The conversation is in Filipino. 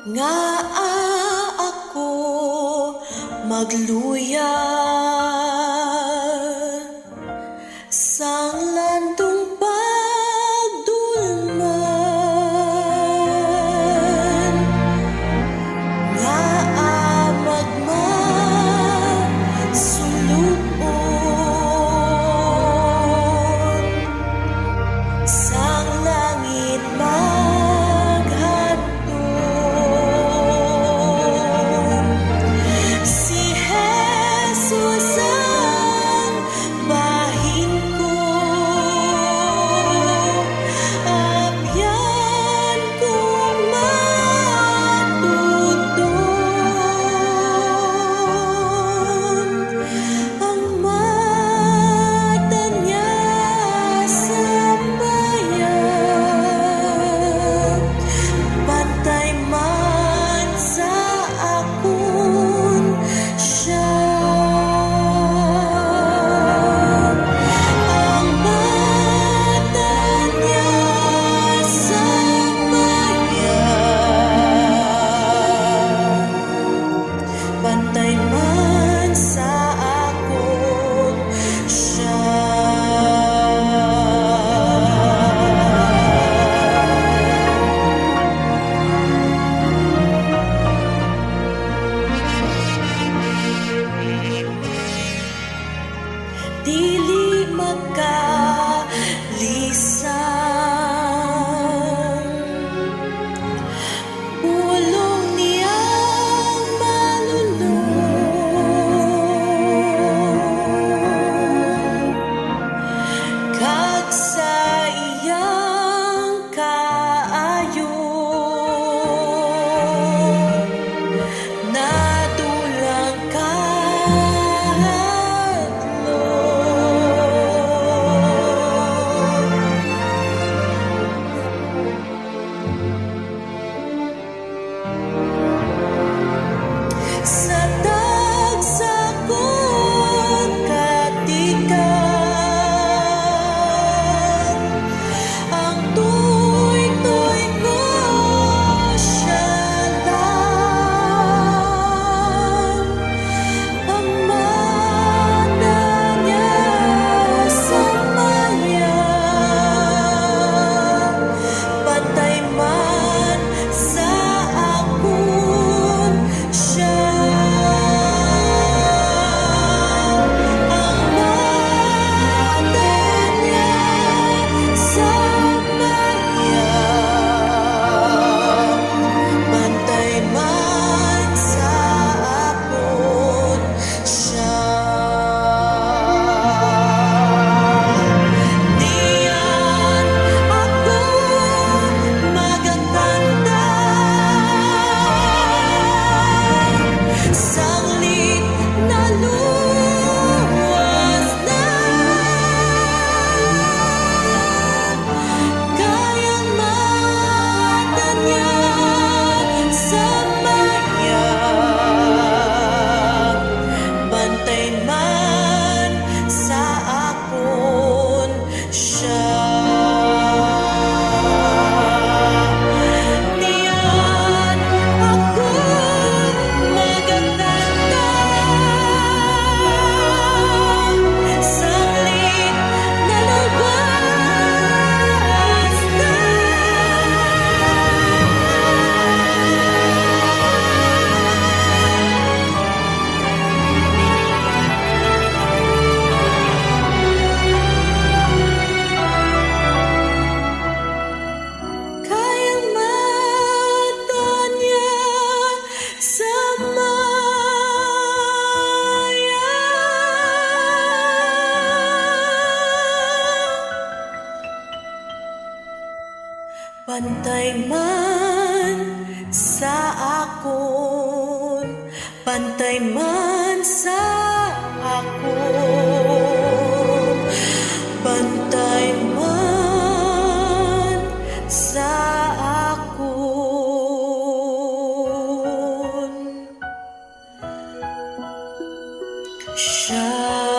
nga ako magluya sang landong pagdulman nga magmasulupon sang langit si Jesus ang bahin ko, abyan kong matuton ang mata niya sa bayan, bantay man sa akon siya. Ang mata niya sa bayan, bantay man sa akon siya. Dili magkalisang pulong niyang malulong kag sa iyang kaayo natulang sa tagsakong katikan ang tuy-tuy ko siya lang ang mata niya sa bayan, bantay man sa akon siya. Bantay man sa akon, bantay man sa akon, bantay man sa akon siya.